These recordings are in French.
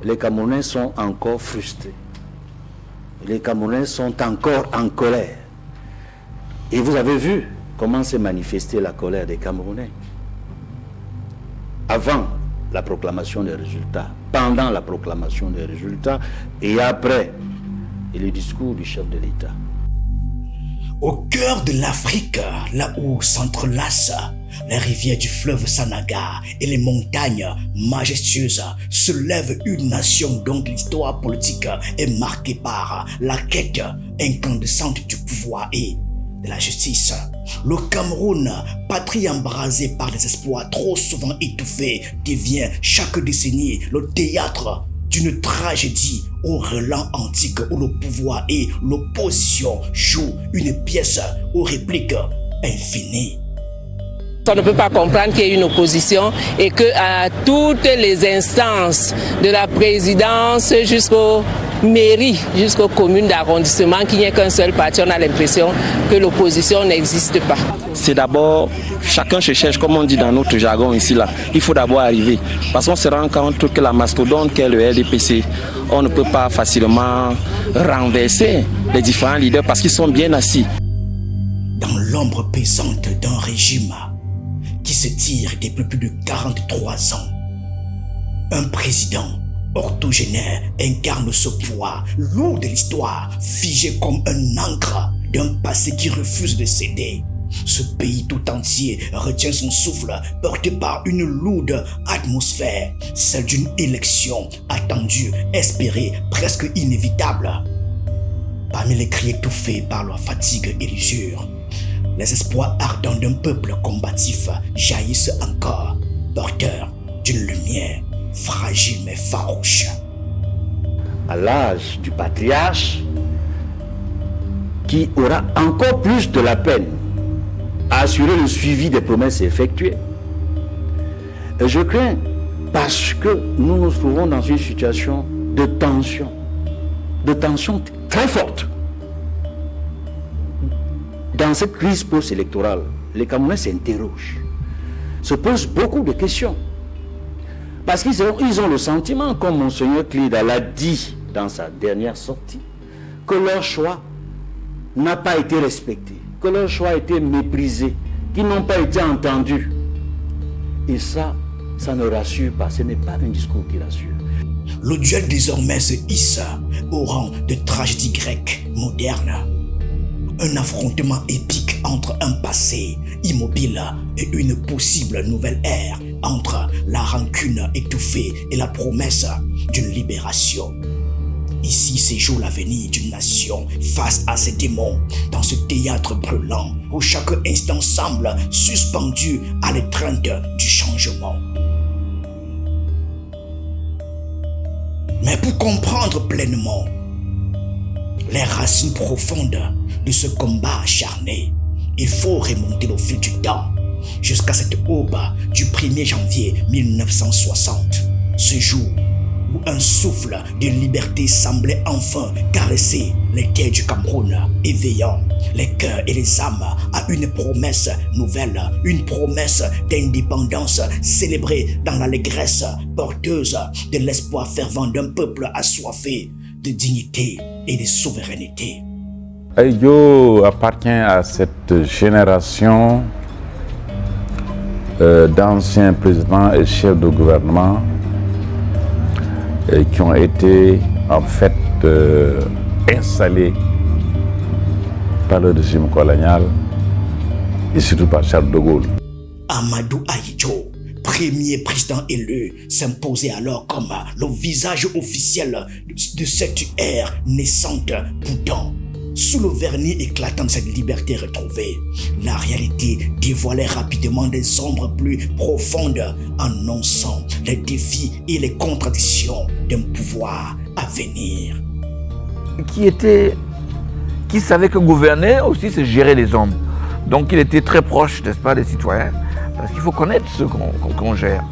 les Camerounais sont encore frustrés. Les Camerounais sont encore en colère. Et vous avez vu comment s'est manifestée la colère des Camerounais. Avant la proclamation des résultats, pendant la proclamation des résultats et après le discours du chef de l'État. Au cœur de l'Afrique, là où s'entrelacent les rivières du fleuve Sanaga et les montagnes majestueuses, se lève une nation dont l'histoire politique est marquée par la quête incandescente du pouvoir et de la justice. Le Cameroun, patrie embrasée par des espoirs trop souvent étouffés, devient chaque décennie le théâtre d'une tragédie au relent antique où le pouvoir et l'opposition jouent une pièce aux répliques infinies. On ne peut pas comprendre qu'il y ait une opposition et qu'à toutes les instances de la présidence jusqu'aux mairies, jusqu'aux communes d'arrondissement, qu'il n'y ait qu'un seul parti, on a l'impression que l'opposition n'existe pas. C'est d'abord, chacun se cherche, comme on dit dans notre jargon ici, là. Il faut d'abord arriver. Parce qu'on se rend compte que la mastodonte qu'est le LDPC, on ne peut pas facilement renverser les différents leaders parce qu'ils sont bien assis. Dans l'ombre pesante d'un régime qui se tire depuis plus de 43 ans, un président octogénaire incarne ce poids lourd de l'histoire, figé comme un ancre d'un passé qui refuse de céder. Ce pays tout entier retient son souffle, porté par une lourde atmosphère, celle d'une élection attendue, espérée, presque inévitable. Parmi les cris étouffés par leur fatigue et l'usure, les espoirs ardents d'un peuple combatif jaillissent encore, porteurs d'une lumière fragile mais farouche. À l'âge du patriarche, qui aura encore plus de la peine à assurer le suivi des promesses effectuées. Et je crains, parce que nous nous trouvons dans une situation de tension très forte. Dans cette crise post-électorale, les Camerounais s'interrogent, se posent beaucoup de questions. Parce qu'ils ont le sentiment, comme Monseigneur Klida l'a dit dans sa dernière sortie, que leur choix n'a pas été respecté, que leur choix a été méprisé, qu'ils n'ont pas été entendus. Et ça ne rassure pas, ce n'est pas un discours qui rassure. Le duel désormais se hisse au rang de tragédie grecque moderne. Un affrontement épique entre un passé immobile et une possible nouvelle ère, entre la rancune étouffée et la promesse d'une libération. Ici séjoue l'avenir d'une nation face à ses démons, dans ce théâtre brûlant où chaque instant semble suspendu à l'étreinte du changement. Mais pour comprendre pleinement les racines profondes de ce combat acharné, il faut remonter au fil du temps, jusqu'à cette aube du 1er janvier 1960, ce jour où un souffle de liberté semblait enfin caresser les terres du Cameroun, éveillant les cœurs et les âmes à une promesse nouvelle, une promesse d'indépendance célébrée dans l'allégresse porteuse de l'espoir fervent d'un peuple assoiffé de dignité et de souveraineté. Aïdjo appartient à cette génération d'anciens présidents et chefs de gouvernement qui ont été en fait installés par le régime colonial et surtout par Charles de Gaulle. Amadou Aïdjo, premier président élu, s'imposait alors comme le visage officiel de cette ère naissante pourtant. Sous le vernis éclatant de cette liberté retrouvée, la réalité dévoilait rapidement des ombres plus profondes, annonçant les défis et les contradictions d'un pouvoir à venir. Qui savait que gouverner aussi, c'est gérer les hommes. Donc il était très proche, n'est-ce pas, des citoyens, parce qu'il faut connaître ceux qu'on gère.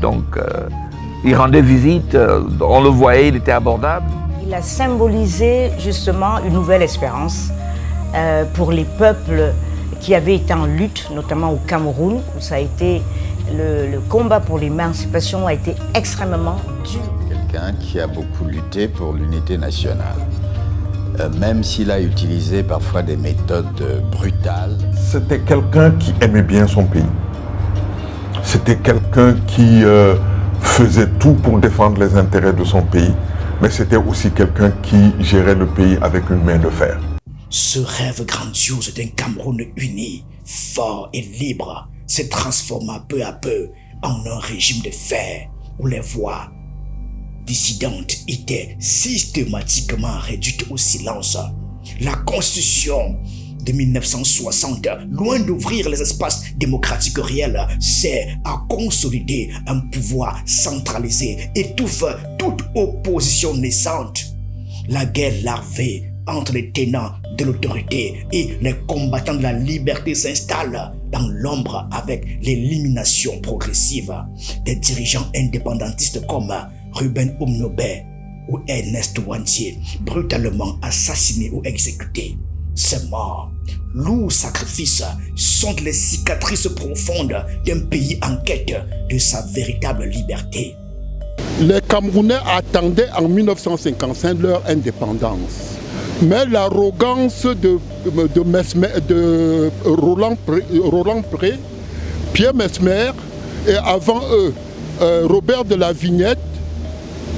Donc il rendait visite, on le voyait, il était abordable. Il a symbolisé justement une nouvelle espérance pour les peuples qui avaient été en lutte, notamment au Cameroun, où ça a été le combat pour l'émancipation a été extrêmement dur. quelqu'un qui a beaucoup lutté pour l'unité nationale, même s'il a utilisé parfois des méthodes brutales. C'était quelqu'un qui aimait bien son pays. C'était quelqu'un qui faisait tout pour défendre les intérêts de son pays, mais c'était aussi quelqu'un qui gérait le pays avec une main de fer. Ce rêve grandiose d'un Cameroun uni, fort et libre, se transforma peu à peu en un régime de fer où les voix dissidentes étaient systématiquement réduites au silence. La Constitution de 1960, loin d'ouvrir les espaces démocratiques réels, sert à consolider un pouvoir centralisé, étouffe toute opposition naissante. La guerre larvée entre les tenants de l'autorité et les combattants de la liberté s'installe dans l'ombre avec l'élimination progressive des dirigeants indépendantistes comme Ruben Umnobe ou Ernest Wandier, brutalement assassinés ou exécutés. Ces morts, lourds sacrifices, sont les cicatrices profondes d'un pays en quête de sa véritable liberté. Les Camerounais attendaient en 1955 leur indépendance. Mais l'arrogance de Roland Pré, Pierre Mesmer et avant eux Robert de la Vignette,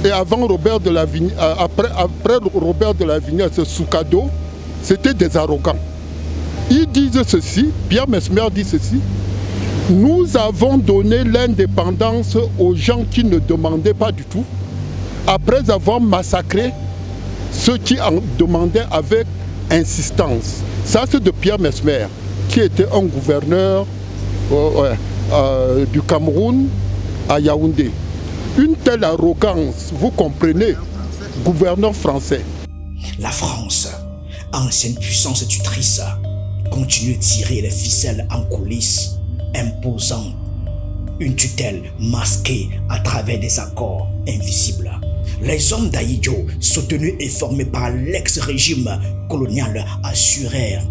et avant Robert de la Vignette, après Robert de la Vignette, c'est Soukado, c'était des arrogants. Ils disent ceci, Pierre Mesmer dit ceci: nous avons donné l'indépendance aux gens qui ne demandaient pas du tout, après avoir massacré ceux qui en demandaient avec insistance. Ça, c'est de Pierre Mesmer, qui était un gouverneur du Cameroun à Yaoundé. Une telle arrogance, vous comprenez, gouverneur français. La France, ancienne puissance tutrice, continue de tirer les ficelles en coulisses, imposant une tutelle masquée à travers des accords invisibles. Les hommes d'Aïdjo, soutenus et formés par l'ex-régime colonial, assurèrent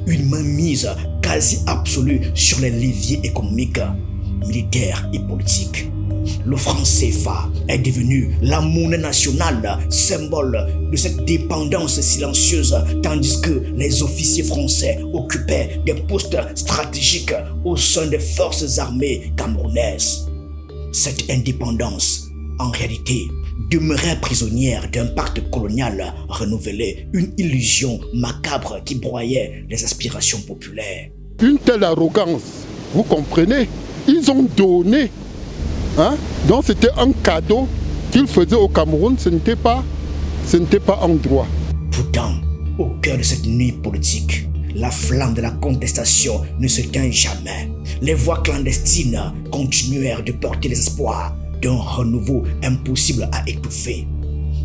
une mainmise quasi absolue sur les leviers économiques, militaires et politiques. Le franc CFA est devenu la monnaie nationale, symbole de cette dépendance silencieuse, tandis que les officiers français occupaient des postes stratégiques au sein des forces armées camerounaises. Cette indépendance, en réalité, demeurait prisonnière d'un pacte colonial renouvelé, une illusion macabre qui broyait les aspirations populaires. Une telle arrogance, vous comprenez, ils ont donné. Donc c'était un cadeau qu'ils faisaient au Cameroun, ce n'était pas un droit. Pourtant, au cœur de cette nuit politique, la flamme de la contestation ne s'éteint jamais. Les voix clandestines continuèrent de porter les espoirs d'un renouveau impossible à étouffer.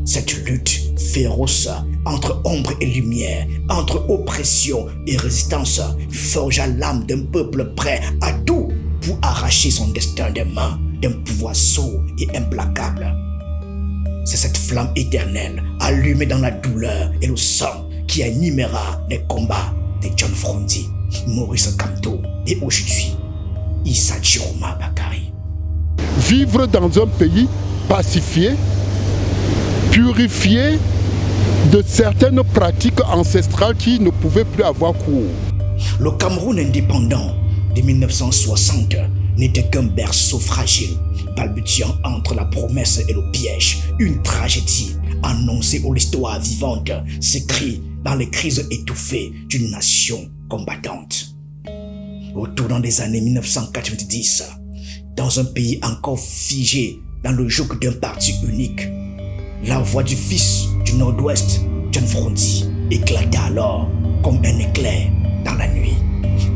Cette lutte féroce entre ombre et lumière, entre oppression et résistance, forgea l'âme d'un peuple prêt à tout pour arracher son destin des mains d'un pouvoir sourd et implacable. C'est cette flamme éternelle, allumée dans la douleur et le sang, qui animera les combats de John Frondi, Maurice Kamto et aujourd'hui Issa Chiroma Bakary. Vivre dans un pays pacifié, purifié de certaines pratiques ancestrales qui ne pouvaient plus avoir cours. Le Cameroun indépendant de 1960 n'était qu'un berceau fragile, balbutiant entre la promesse et le piège. Une tragédie annoncée aux l'histoire vivante s'écrit dans les crises étouffées d'une nation combattante. Au tournant des années 1990, dans un pays encore figé dans le joug d'un parti unique, la voix du fils du Nord-Ouest, John Frondi, éclata alors comme un éclair dans la nuit.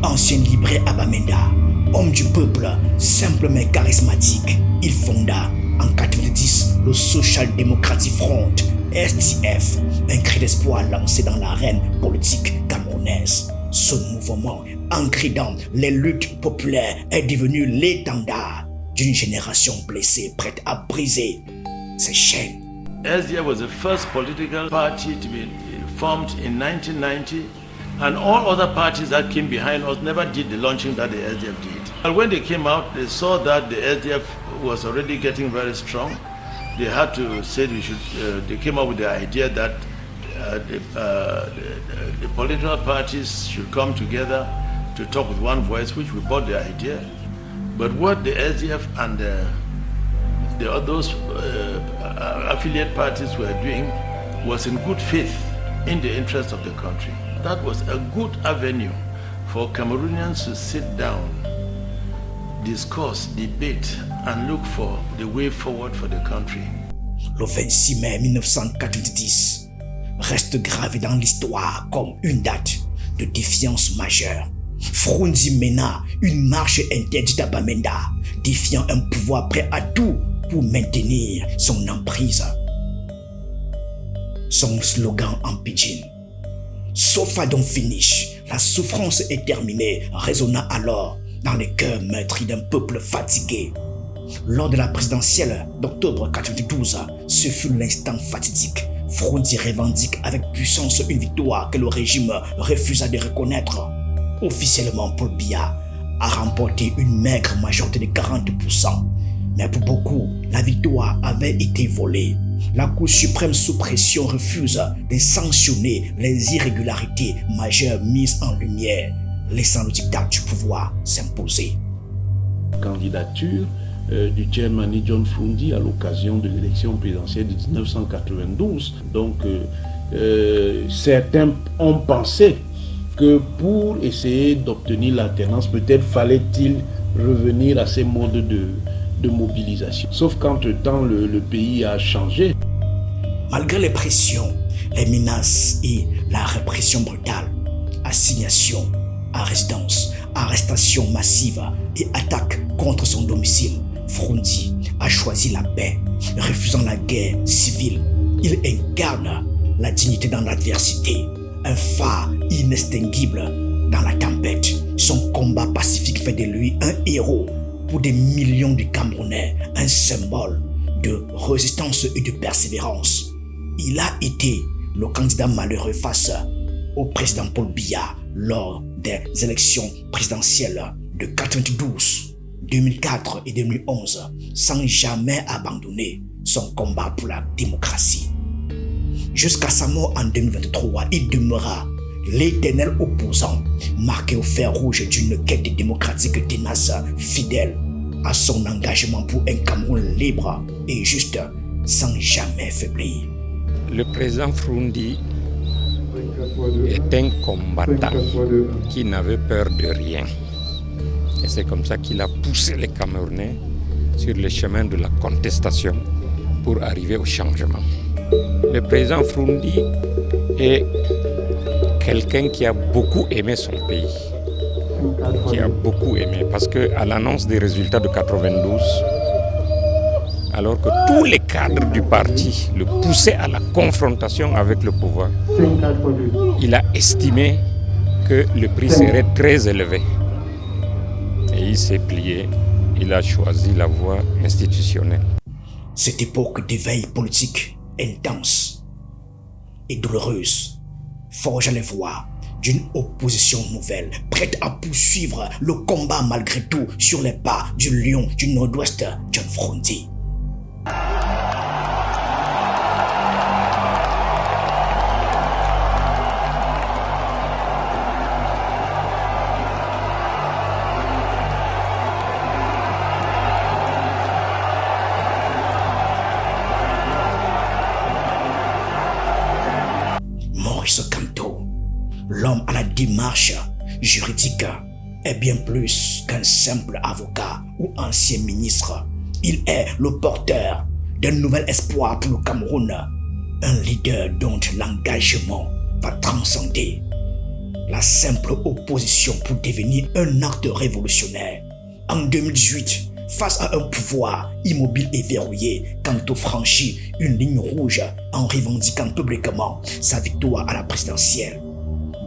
Ancien libraire à Bamenda, homme du peuple, simple mais charismatique, il fonda en 1990 le Social Democratic Front, SDF, un cri d'espoir lancé dans l'arène politique camerounaise. Ce mouvement, ancré dans les luttes populaires, est devenu l'étendard d'une génération blessée, prête à briser ses chaînes. SDF was the first political party to be formed in 1990, and all other parties that came behind us never did the launching that the SDF did. And when they came out, they saw that the SDF was already getting very strong. they had to say they came up with the idea that the political parties should come together to talk with one voice, which we bought the idea. But what the SDF and those affiliate parties were doing was in good faith in the interest of the country. That was a good avenue for Cameroonians to sit down, discuss, debate, and look for the way forward for the country. Le 26 mai 1990 reste gravé dans l'histoire comme une date de défiance majeure. Frunzi mena une marche interdite à Bamenda, défiant un pouvoir prêt à tout pour maintenir son emprise. Son slogan en pidgin, sauf à don't finish, la souffrance est terminée, résonna alors dans les cœurs meurtris d'un peuple fatigué. Lors de la présidentielle d'octobre 1992, ce fut l'instant fatidique. Frunzi revendique avec puissance une victoire que le régime refusa de reconnaître. Officiellement, Paul Biya a remporté une maigre majorité de 40%. Mais pour beaucoup, la victoire avait été volée. La Cour suprême sous pression refuse de sanctionner les irrégularités majeures mises en lumière, laissant le diktat du pouvoir s'imposer. Candidature du chairman John Frunzi à l'occasion de l'élection présidentielle de 1992. Donc certains ont pensé que pour essayer d'obtenir l'alternance, peut-être fallait-il revenir à ces modes de mobilisation. Sauf qu'entre-temps, le pays a changé. Malgré les pressions, les menaces et la répression brutale, assignation à résidence, arrestation massive et attaque contre son domicile, Frunzi a choisi la paix, refusant la guerre civile. Il incarne la dignité dans l'adversité, un phare inextinguible dans la tempête. Son combat pacifique fait de lui un héros pour des millions de Camerounais, un symbole de résistance et de persévérance. Il a été le candidat malheureux face au président Paul Biya lors des élections présidentielles de 1992, 2004 et 2011, sans jamais abandonner son combat pour la démocratie. Jusqu'à sa mort en 2023, il demeura l'éternel opposant, marqué au fer rouge d'une quête démocratique tenace, fidèle à son engagement pour un Cameroun libre et juste, sans jamais faiblir. Le président Frunzi est un combattant qui n'avait peur de rien. Et c'est comme ça qu'il a poussé les Camerounais sur le chemin de la contestation pour arriver au changement. Le président Frunzi est quelqu'un qui a beaucoup aimé son pays, qui a beaucoup aimé, parce qu'à l'annonce des résultats de 92, alors que tous les cadres du parti le poussaient à la confrontation avec le pouvoir, il a estimé que le prix serait très élevé. Et il s'est plié, il a choisi la voie institutionnelle. Cette époque d'éveil politique intense et douloureuse forge les voies d'une opposition nouvelle, prête à poursuivre le combat malgré tout sur les pas du lion du Nord-Ouest, John Frunzi. Maurice Kamto, l'homme à la démarche juridique, est bien plus qu'un simple avocat ou ancien ministre. Il est le porteur d'un nouvel espoir pour le Cameroun, un leader dont l'engagement va transcender la simple opposition pour devenir un acte révolutionnaire. En 2018, face à un pouvoir immobile et verrouillé, Kamto franchit une ligne rouge en revendiquant publiquement sa victoire à la présidentielle,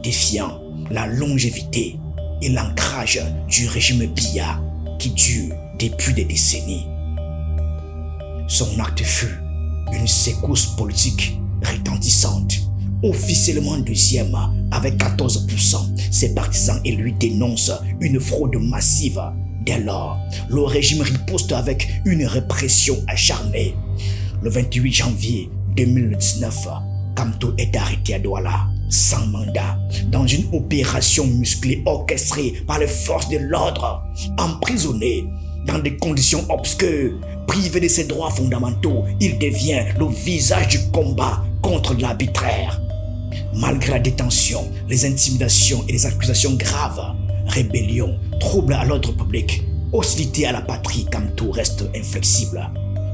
défiant la longévité et l'ancrage du régime Biya qui dure depuis des décennies. Son acte fut une secousse politique retentissante. Officiellement deuxième avec 14%, ses partisans et lui dénoncent une fraude massive. Dès lors, le régime riposte avec une répression acharnée. Le 28 janvier 2019, Kamto est arrêté à Douala, sans mandat, dans une opération musclée orchestrée par les forces de l'ordre, emprisonné dans des conditions obscures. Privé de ses droits fondamentaux, il devient le visage du combat contre l'arbitraire. Malgré la détention, les intimidations et les accusations graves, rébellion, trouble à l'ordre public, hostilité à la patrie, Kamto reste inflexible.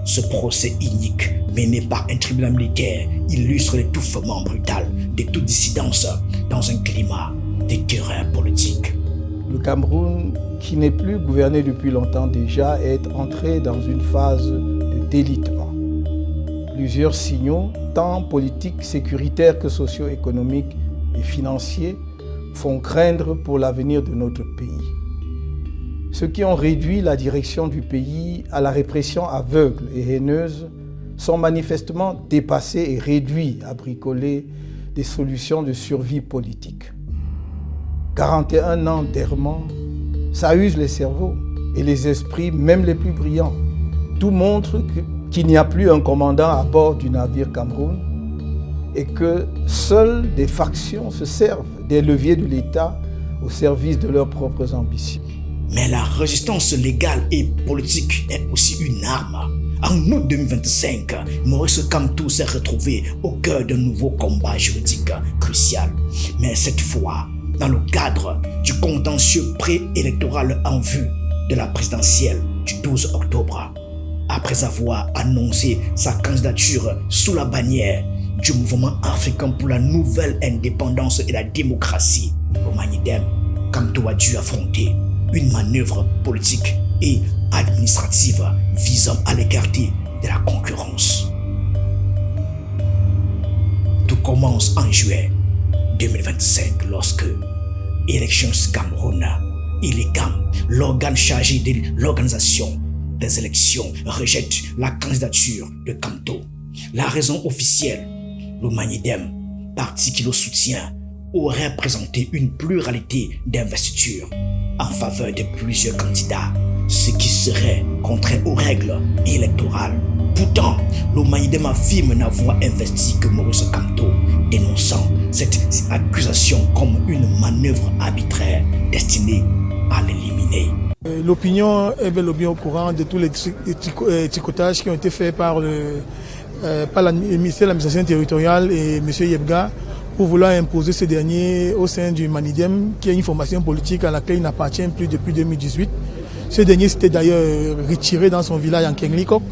Ce procès inique, mené par un tribunal militaire, illustre l'étouffement brutal de toute dissidence dans un climat de terreur politique. Le Cameroun, qui n'est plus gouverné depuis longtemps déjà, est entré dans une phase de délitement. Plusieurs signaux, tant politiques, sécuritaires que socio-économiques et financiers, font craindre pour l'avenir de notre pays. Ceux qui ont réduit la direction du pays à la répression aveugle et haineuse sont manifestement dépassés et réduits à bricoler des solutions de survie politique. 41 ans d'errement, ça use les cerveaux et les esprits, même les plus brillants. Tout montre qu'il n'y a plus un commandant à bord du navire Cameroun et que seules des factions se servent des leviers de l'État au service de leurs propres ambitions. Mais la résistance légale et politique est aussi une arme. En août 2025, Maurice Kamto s'est retrouvé au cœur d'un nouveau combat juridique crucial. Mais cette fois, dans le cadre du contentieux préélectoral en vue de la présidentielle du 12 octobre. Après avoir annoncé sa candidature sous la bannière du mouvement africain pour la nouvelle indépendance et la démocratie, au Manidem, Kamto a dû affronter une manœuvre politique et administrative visant à l'écarter de la concurrence. Tout commence en juillet 2025 lorsque Elections Cameroun, l'ICAM, l'organe chargé de l'organisation des élections, rejette la candidature de Kamto. La raison officielle, le Manidem, parti qui le soutient, aurait présenté une pluralité d'investiture en faveur de plusieurs candidats, ce qui serait contraire aux règles électorales. Pourtant, le Manidem affirme n'avoir investi que Maurice Kamto, dénonçant cette accusation comme une manœuvre arbitraire destinée à l'éliminer. L'opinion est bel et bien au courant de tous les tricotages qui ont été faits par le ministère de l'administration territoriale et M. Yebga pour vouloir imposer ce dernier au sein du Manidem, qui est une formation politique à laquelle il n'appartient plus depuis 2018. Ce dernier s'était d'ailleurs retiré dans son village en Kenglikok.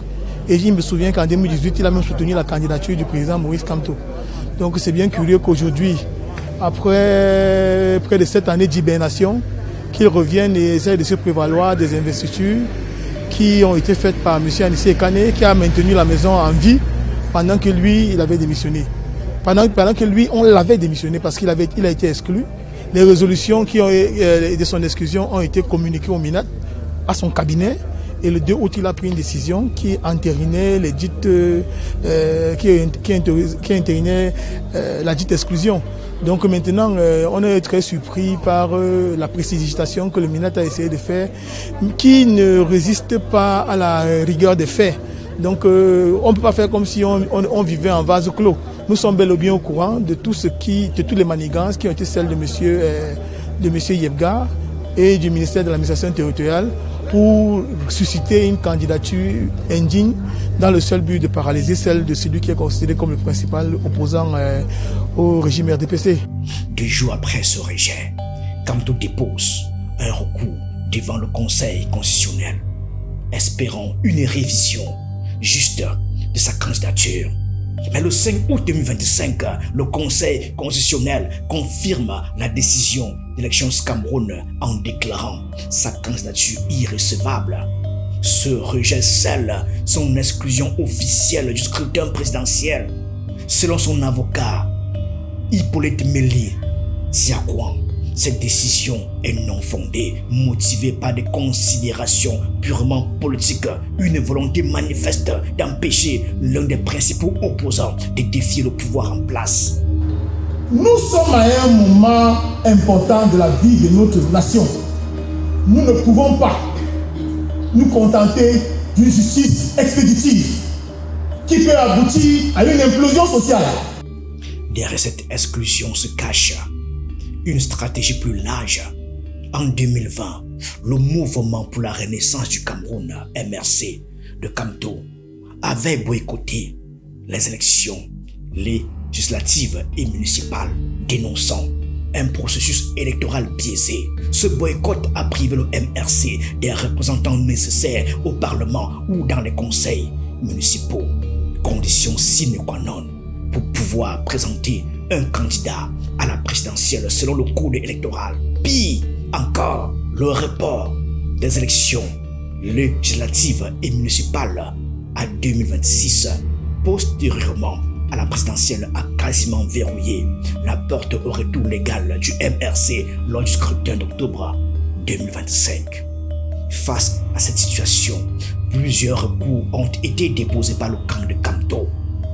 Et je me souviens qu'en 2018, il a même soutenu la candidature du président Maurice Kamto. Donc c'est bien curieux qu'aujourd'hui, après près de 7 années d'hibernation, qu'il revienne et essaie de se prévaloir des investitures qui ont été faites par M. Anissé Kane, qui a maintenu la maison en vie pendant que lui, il avait démissionné. Pendant que lui, on l'avait démissionné parce qu'il a été exclu. Les résolutions de son exclusion ont été communiquées au MINAT, à son cabinet. Et le 2 août, il a pris une décision qui entérinait les dites, qui entérinait la dite exclusion. Donc maintenant, on est très surpris par la précipitation que le MINAT a essayé de faire, qui ne résiste pas à la rigueur des faits. Donc on ne peut pas faire comme si on vivait en vase clos. Nous sommes bel et bien au courant de toutes les manigances qui ont été celles de monsieur Yebga et du ministère de l'administration territoriale pour susciter une candidature indigne dans le seul but de paralyser celle de celui qui est considéré comme le principal opposant au régime RDPC. 2 jours après ce rejet, Kamto dépose un recours devant le Conseil constitutionnel, espérant une révision juste de sa candidature. Mais le 5 août 2025, le Conseil constitutionnel confirme la décision d'Elections Cameroun en déclarant sa candidature irrecevable. Ce rejet scelle son exclusion officielle du scrutin présidentiel. Selon son avocat, Hippolyte Méli Tiakouan, cette décision est non fondée, motivée par des considérations purement politiques, une volonté manifeste d'empêcher l'un des principaux opposants de défier le pouvoir en place. Nous sommes à un moment important de la vie de notre nation. Nous ne pouvons pas nous contenter d'une justice expéditive. qui peut aboutir à une implosion sociale. Derrière cette exclusion se cache une stratégie plus large. En 2020, le mouvement pour la renaissance du Cameroun, MRC, de Kamto, avait boycotté les élections législatives et municipales, dénonçant un processus électoral biaisé. Ce boycott a privé le MRC des représentants nécessaires au Parlement ou dans les conseils municipaux, condition sine qua non pour pouvoir présenter un candidat à la présidentielle selon le code électoral. Pire encore, le report des élections législatives et municipales à 2026, postérieurement à la présidentielle, a quasiment verrouillé la porte au retour légal du MRC lors du scrutin d'octobre 2025. Face à cette situation, plusieurs recours ont été déposés par le camp de Kamto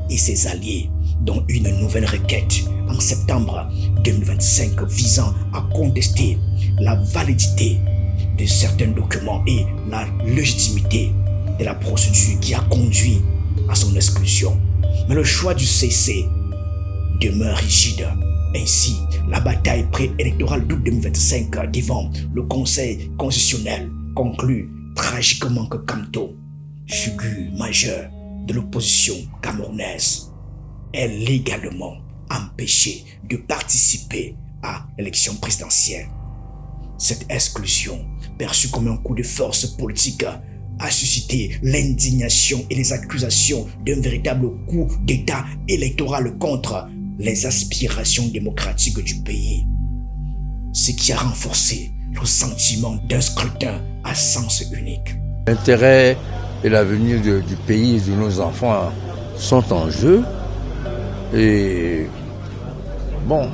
et ses alliés, dont une nouvelle requête en septembre 2025 visant à contester la validité de certains documents et la légitimité de la procédure qui a conduit à son exclusion. Mais le choix du CC demeure rigide. Ainsi, la bataille préélectorale d'août 2025 devant le Conseil constitutionnel conclut tragiquement que Kamto, figure majeure de l'opposition camerounaise, est légalement empêché de participer à l'élection présidentielle. Cette exclusion, perçue comme un coup de force politique, a suscité l'indignation et les accusations d'un véritable coup d'État électoral contre les aspirations démocratiques du pays. Ce qui a renforcé le sentiment d'un scrutin à sens unique. L'intérêt et l'avenir du pays et de nos enfants sont en jeu. Et bon.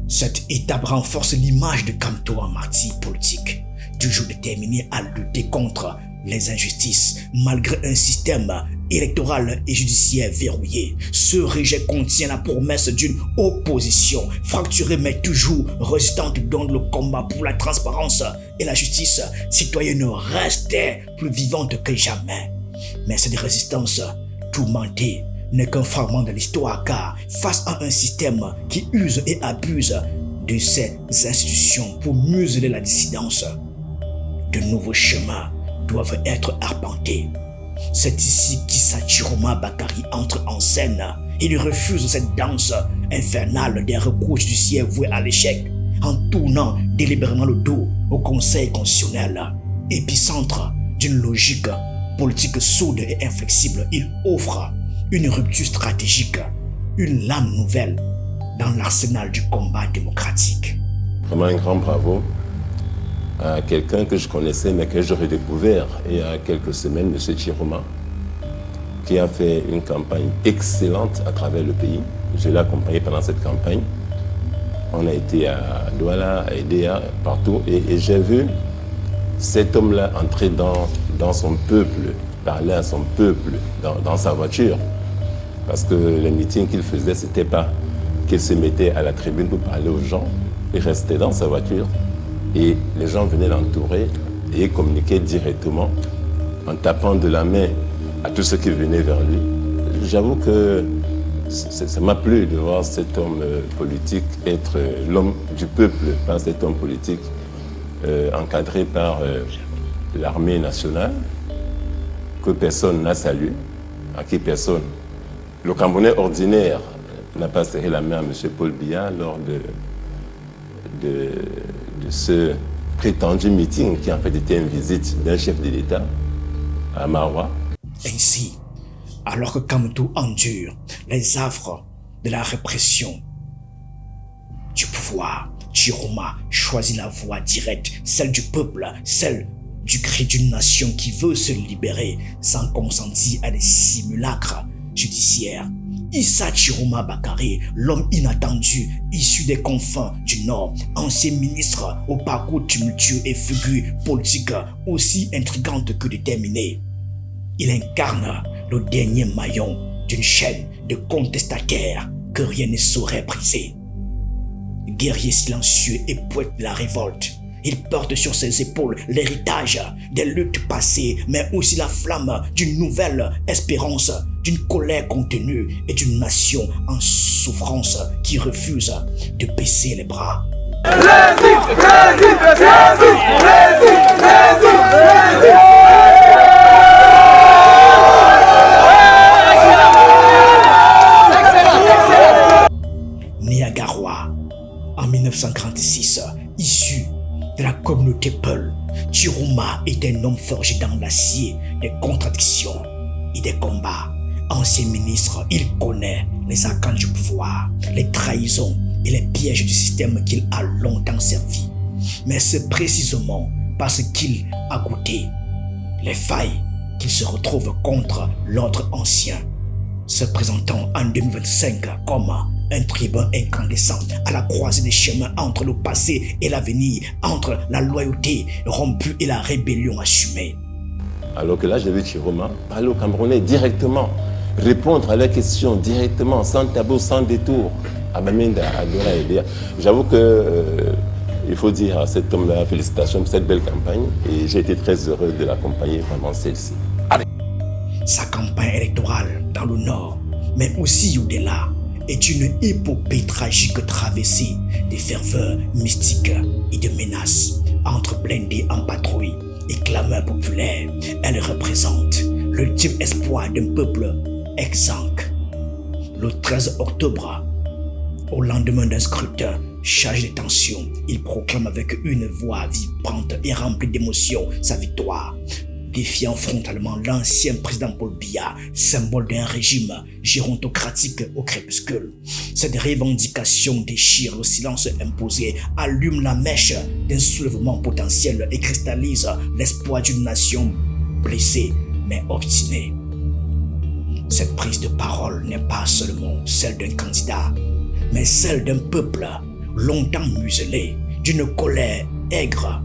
Cette étape renforce l'image de Kamto en martyr politique, toujours déterminé à lutter contre les injustices malgré un système électoral et judiciaire verrouillé. Ce rejet contient la promesse d'une opposition fracturée mais toujours résistante, dont le combat pour la transparence et la justice citoyenne restait plus vivante que jamais. Mais cette résistance tourmentée n'est qu'un fragment de l'histoire, car face à un système qui use et abuse de ses institutions pour museler la dissidence, de nouveaux chemins doivent être arpentés. C'est ici qu'Issa Chiroma Bakary entre en scène. Il refuse cette danse infernale des recours judiciaires voués à l'échec, en tournant délibérément le dos au Conseil constitutionnel. Épicentre d'une logique politique sourde et inflexible, il offre une rupture stratégique, une lame nouvelle dans l'arsenal du combat démocratique. Vraiment un grand bravo à quelqu'un que je connaissais mais que j'ai redécouvert il y a quelques semaines, M. Chiroma, qui a fait une campagne excellente à travers le pays. Je l'ai accompagné pendant cette campagne. On a été à Douala, à Edea, partout, et j'ai vu cet homme-là entrer dans son peuple, parler à son peuple dans sa voiture. Parce que le meeting qu'il faisait, c'était pas qu'il se mettait à la tribune pour parler aux gens. Il restait dans sa voiture et les gens venaient l'entourer et communiquaient directement en tapant de la main à tous ceux qui venaient vers lui. J'avoue que ça m'a plu de voir cet homme politique être l'homme du peuple, pas cet homme politique encadré par l'armée nationale, que personne n'a salué, à qui personne. Le Camerounais ordinaire n'a pas serré la main à M. Paul Biya lors de ce prétendu meeting qui en fait était une visite d'un chef de l'État à Maroua. Ainsi, alors que Kamto endure les affres de la répression du pouvoir, Chiroma choisit la voie directe, celle du peuple, celle du cri d'une nation qui veut se libérer sans consentir à des simulacres judiciaire. Issa Chiroma Bakary, l'homme inattendu, issu des confins du Nord, ancien ministre au parcours tumultueux et figure politique aussi intrigante que déterminée. Il incarne le dernier maillon d'une chaîne de contestataires que rien ne saurait briser. Guerrier silencieux et poète de la révolte, Il porte sur ses épaules l'héritage des luttes passées, mais aussi la flamme d'une nouvelle espérance, d'une colère contenue et d'une nation en souffrance qui refuse de baisser les bras. Niagarois, en 1946, issu de la communauté Peul, Chiroma est un homme forgé dans l'acier des contradictions et des combats. Ancien ministre, il connaît les arcanes du pouvoir, les trahisons et les pièges du système qu'il a longtemps servi. Mais c'est précisément parce qu'il a goûté les failles qu'il se retrouve contre l'ordre ancien, se présentant en 2025 comme un tribun incandescent à la croisée des chemins entre le passé et l'avenir, entre la loyauté rompue et la rébellion assumée. Alors que là, j'ai vu Chiroma parler aux Camerounais directement, répondre à leurs questions directement, sans tabou, sans détour. Abaminda, Adora Elia. J'avoue que il faut dire à cet homme-là félicitations pour cette belle campagne et j'ai été très heureux de l'accompagner pendant celle-ci. Sa campagne électorale dans le Nord, mais aussi au-delà, est une épopée tragique traversée de ferveurs mystiques et de menaces. Entre blindés en patrouille et clameurs populaires, elle représente l'ultime espoir d'un peuple exsangue. Le 13 octobre, au lendemain d'un scrutin chargé de tensions, il proclame avec une voix vibrante et remplie d'émotions sa victoire, défiant frontalement l'ancien président Paul Biya, symbole d'un régime gérontocratique au crépuscule. Cette revendication déchire le silence imposé, allume la mèche d'un soulèvement potentiel et cristallise l'espoir d'une nation blessée mais obstinée. Cette prise de parole n'est pas seulement celle d'un candidat, mais celle d'un peuple longtemps muselé, d'une colère aigre,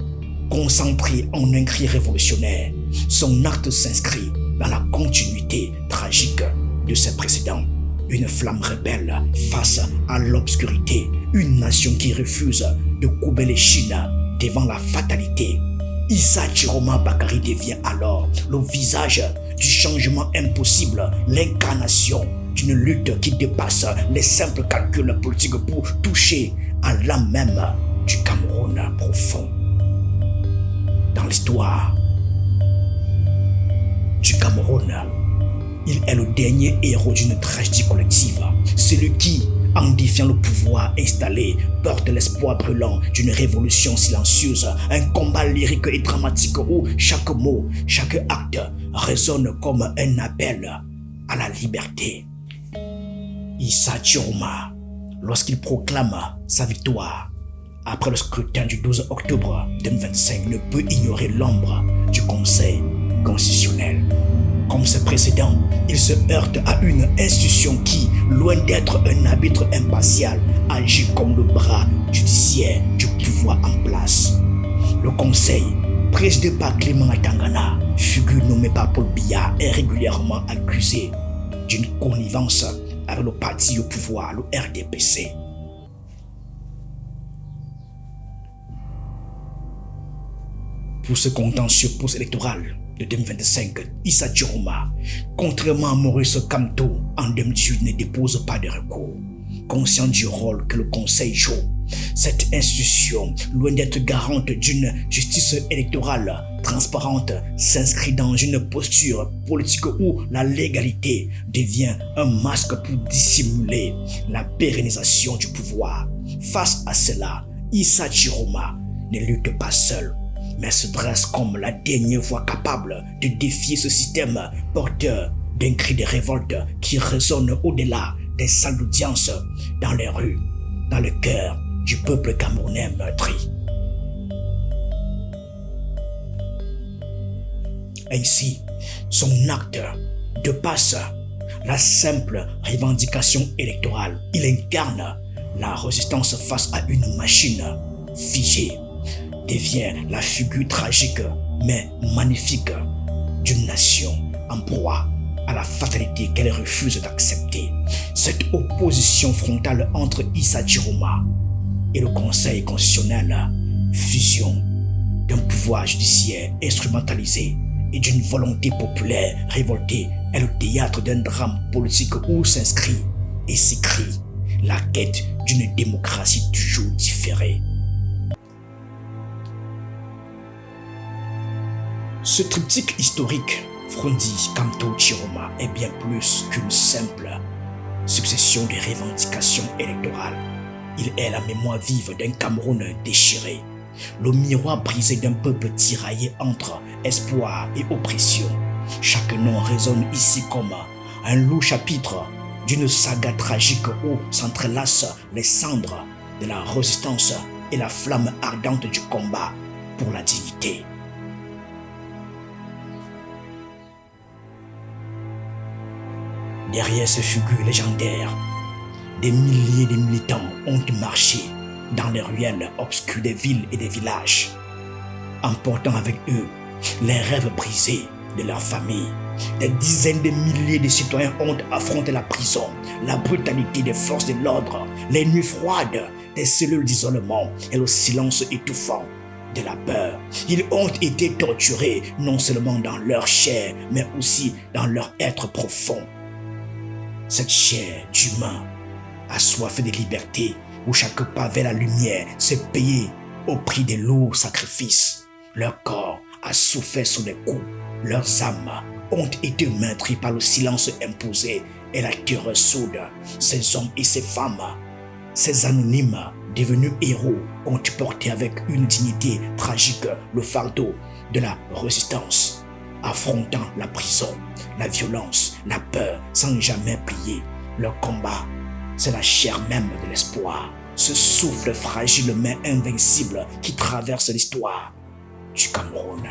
concentrée en un cri révolutionnaire. Son acte s'inscrit dans la continuité tragique de ses précédents. Une flamme rebelle face à l'obscurité, une nation qui refuse de couper les chines devant la fatalité. Issa Chiroma Bakary devient alors le visage du changement impossible, l'incarnation d'une lutte qui dépasse les simples calculs politiques pour toucher à l'âme même du Cameroun profond. Dans l'histoire du Cameroun, il est le dernier héros d'une tragédie collective, celui qui, en défiant le pouvoir installé, porte l'espoir brûlant d'une révolution silencieuse, un combat lyrique et dramatique où chaque mot, chaque acte résonne comme un appel à la liberté. Issa Chiroma, lorsqu'il proclame sa victoire après le scrutin du 12 octobre 2025, ne peut ignorer l'ombre du Conseil constitutionnel. Comme ses précédents, il se heurte à une institution qui, loin d'être un arbitre impartial, agit comme le bras judiciaire du pouvoir en place. Le Conseil, présidé par Clément Atangana, figure nommée par Paul Biya, est régulièrement accusé d'une connivence avec le parti au pouvoir, le RDPC. Pour ce contentieux post-électoral de 2025, Issa Chiroma, contrairement à Maurice Kamto, en 2018 ne dépose pas de recours. Conscient du rôle que le Conseil joue, cette institution, loin d'être garante d'une justice électorale transparente, s'inscrit dans une posture politique où la légalité devient un masque pour dissimuler la pérennisation du pouvoir. Face à cela, Issa Chiroma ne lutte pas seul, mais se dresse comme la dernière voix capable de défier ce système porteur d'un cri de révolte qui résonne au-delà des salles d'audience, dans les rues, dans le cœur du peuple camerounais meurtri. Ainsi, son acte dépasse la simple revendication électorale. Il incarne la résistance face à une machine figée, devient la figure tragique mais magnifique d'une nation en proie à la fatalité qu'elle refuse d'accepter. Cette opposition frontale entre Issa Chiroma et le Conseil constitutionnel fusion d'un pouvoir judiciaire instrumentalisé et d'une volonté populaire révoltée est le théâtre d'un drame politique où s'inscrit et s'écrit la quête d'une démocratie toujours différée. Ce triptyque historique, Frondi, Kamto, Chiroma, est bien plus qu'une simple succession de revendications électorales. Il est la mémoire vive d'un Cameroun déchiré, le miroir brisé d'un peuple tiraillé entre espoir et oppression. Chaque nom résonne ici comme un lourd chapitre d'une saga tragique où s'entrelacent les cendres de la résistance et la flamme ardente du combat pour la dignité. Derrière ces figures légendaires, des milliers de militants ont marché dans les ruelles obscures des villes et des villages, emportant avec eux les rêves brisés de leur famille. Des dizaines de milliers de citoyens ont affronté la prison, la brutalité des forces de l'ordre, les nuits froides des cellules d'isolement et le silence étouffant de la peur. Ils ont été torturés non seulement dans leur chair, mais aussi dans leur être profond. Cette chair d'humain assoiffée de liberté, où chaque pas vers la lumière s'est payé au prix de lourds sacrifices. Leur corps a souffert sous les coups, leurs âmes ont été meurtries par le silence imposé et la terreur sourde. Ces hommes et ces femmes, ces anonymes devenus héros, ont porté avec une dignité tragique le fardeau de la résistance, affrontant la prison, la violence, la peur, sans jamais plier. Leur combat, c'est la chair même de l'espoir, ce souffle fragile mais invincible qui traverse l'histoire du Cameroun.